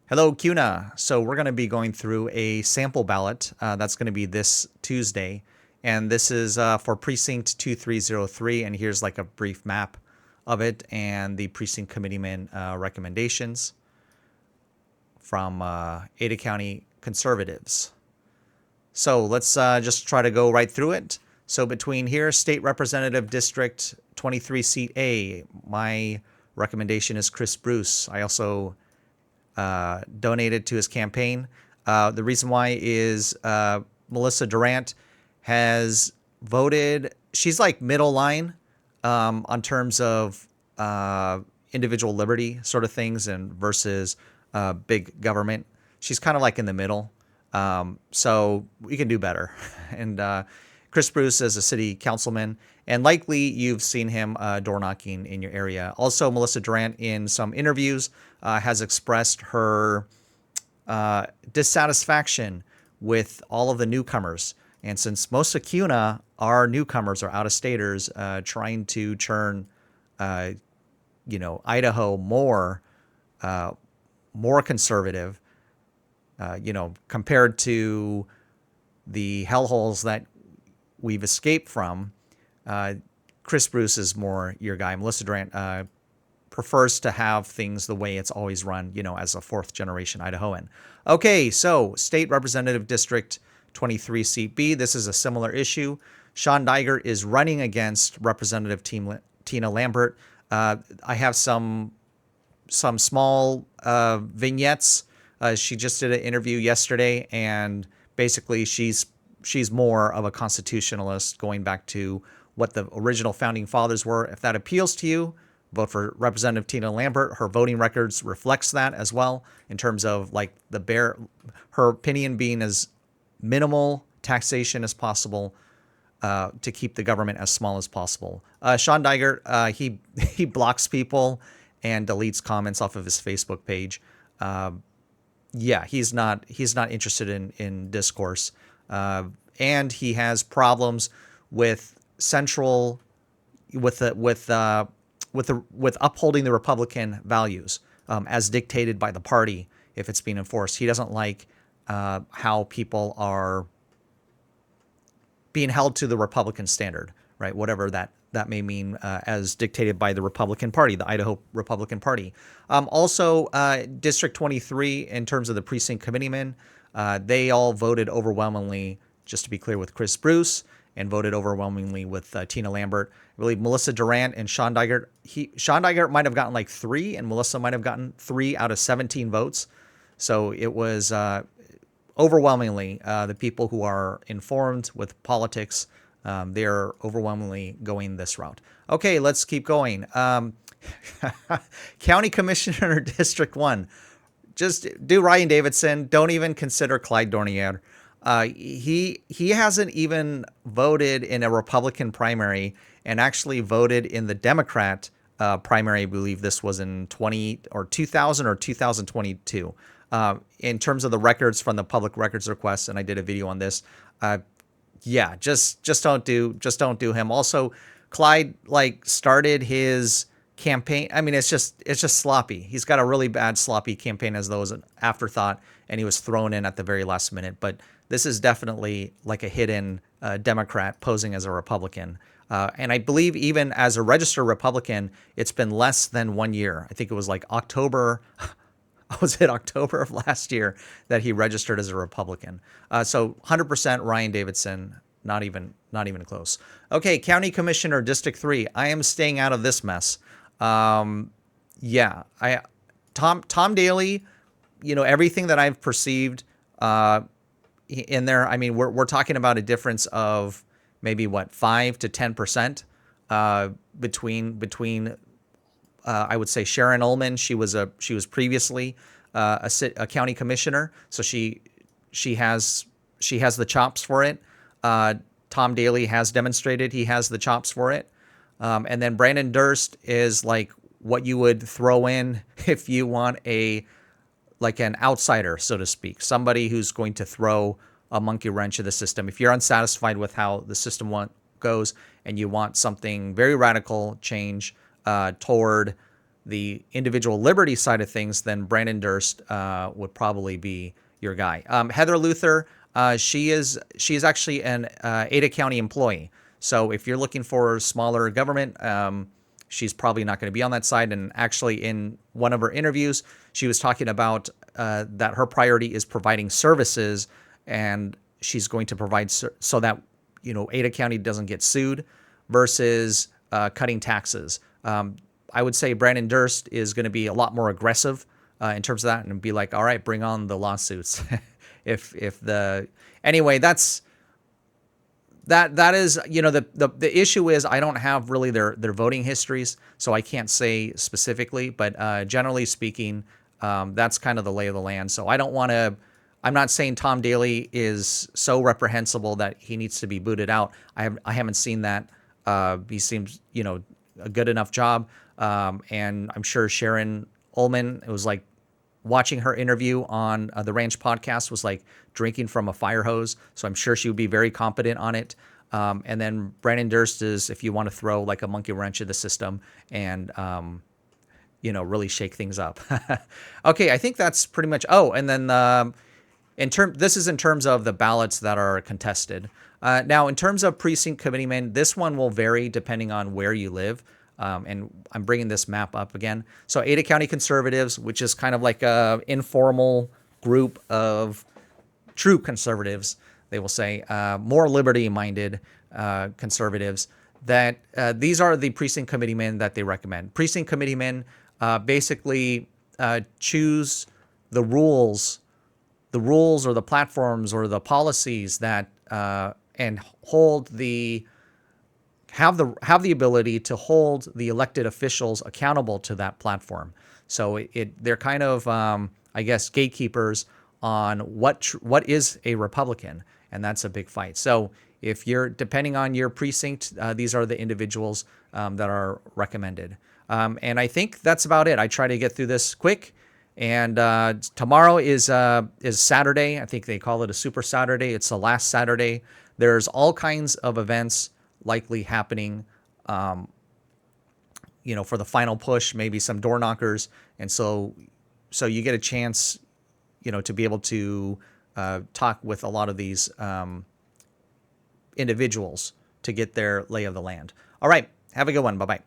Hello, CUNA. So we're going to be going through a sample ballot. That's going to be this Tuesday. And this is for Precinct 2303. And here's like a brief map of it and the precinct committeeman recommendations from Ada County conservatives. So let's just try to go right through it. So between here, State Representative District 23 Seat A, my recommendation is Chris Bruce. I also donated to his campaign. The reason why is Melissa Durant has voted. She's like middle line on terms of individual liberty sort of things and versus big government. She's kind of like in the middle. So we can do better. And Chris Bruce is a city councilman, and likely you've seen him door knocking in your area. Also, Melissa Durant, in some interviews, has expressed her dissatisfaction with all of the newcomers. And since most of CUNA are newcomers or out-of-staters trying to churn, Idaho more conservative, compared to the hellholes that we've escaped from, Chris Bruce is more your guy. Melissa Durant prefers to have things the way it's always run, as a fourth generation Idahoan. Okay, so State Representative District 23 Seat B. This is a similar issue. Sean Diger is running against Representative Tina Lambert. I have some small vignettes. She just did an interview yesterday, and basically she's more of a constitutionalist, going back to what the original founding fathers were. If that appeals to you, vote for Representative Tina Lambert. Her voting records reflects that as well, in terms of like her opinion being as minimal taxation as possible, to keep the government as small as possible. Sean Diger, he blocks people and deletes comments off of his Facebook page. He's not interested in discourse, and he has problems with upholding the Republican values as dictated by the party if it's being enforced. He doesn't like how people are being held to the Republican standard, right? Whatever that may mean, as dictated by the Republican Party, the Idaho Republican Party. Also, District 23, in terms of the precinct committeemen, they all voted overwhelmingly, just to be clear, with Chris Bruce, and voted overwhelmingly with Tina Lambert. I believe Melissa Durant and Sean Diger, Sean Diger might have gotten like 3, and Melissa might have gotten 3 out of 17 votes. So it was overwhelmingly the people who are informed with politics. They're overwhelmingly going this route. Okay, let's keep going. County Commissioner District 1. Just do Ryan Davidson. Don't even consider Clyde Dornier. He hasn't even voted in a Republican primary, and actually voted in the Democrat primary. I believe this was in 2000 or 2022. In terms of the records from the public records request, and I did a video on this. Just don't do him. Also, Clyde started his campaign. I mean, it's just sloppy. He's got a really bad sloppy campaign, as though it was an afterthought, and he was thrown in at the very last minute. But this is definitely like a hidden Democrat posing as a Republican. And I believe even as a registered Republican, it's been less than 1 year. I think it was like October. Was it October of last year that he registered as a Republican? So 100% Ryan Davidson, not even close. Okay, County Commissioner District 3. I am staying out of this mess. Tom Daly, everything that I've perceived in there. I mean, we're talking about a difference of maybe 5 to 10% between. I would say Sharon Ullman. She was previously a county commissioner, so she has the chops for it. Tom Daly has demonstrated he has the chops for it. And then Brandon Durst is like what you would throw in if you want an outsider, so to speak, somebody who's going to throw a monkey wrench in the system. If you're unsatisfied with how the system goes and you want something very radical change toward the individual liberty side of things, then Brandon Durst would probably be your guy. Heather Luther, she is actually an Ada County employee. So if you're looking for smaller government, she's probably not going to be on that side. And actually, in one of her interviews, she was talking about that her priority is providing services, and she's going to provide so that Ada County doesn't get sued versus cutting taxes. I would say Brandon Durst is going to be a lot more aggressive in terms of that, and be like, all right, bring on the lawsuits. Anyway, that is, the issue is I don't have really their voting histories, so I can't say specifically, but generally speaking, that's kind of the lay of the land. So I'm not saying Tom Daley is so reprehensible that he needs to be booted out. I haven't seen that. He seems, a good enough job. And I'm sure Sharon Ullman, it was like watching her interview on the Ranch podcast was like drinking from a fire hose. So I'm sure she would be very competent on it. And then Brandon Durst is, if you want to throw like a monkey wrench at the system and, really shake things up. Okay, I think that's pretty much. Oh, and then this is in terms of the ballots that are contested. Now, in terms of precinct committeemen, this one will vary depending on where you live. And I'm bringing this map up again. So Ada County Conservatives, which is kind of like a informal group of true conservatives, they will say, more liberty-minded conservatives, that these are the precinct committeemen that they recommend. Precinct committeemen basically choose the rules or the platforms or the policies that and have the ability to hold the elected officials accountable to that platform. So they're kind of I guess gatekeepers on what is a Republican, and that's a big fight. So if you're depending on your precinct, these are the individuals that are recommended. And I think that's about it. I try to get through this quick. And tomorrow is Saturday. I think they call it a Super Saturday. It's the last Saturday. There's all kinds of events likely happening, for the final push, maybe some door knockers. And so you get a chance, to be able to talk with a lot of these individuals to get their lay of the land. All right. Have a good one. Bye-bye.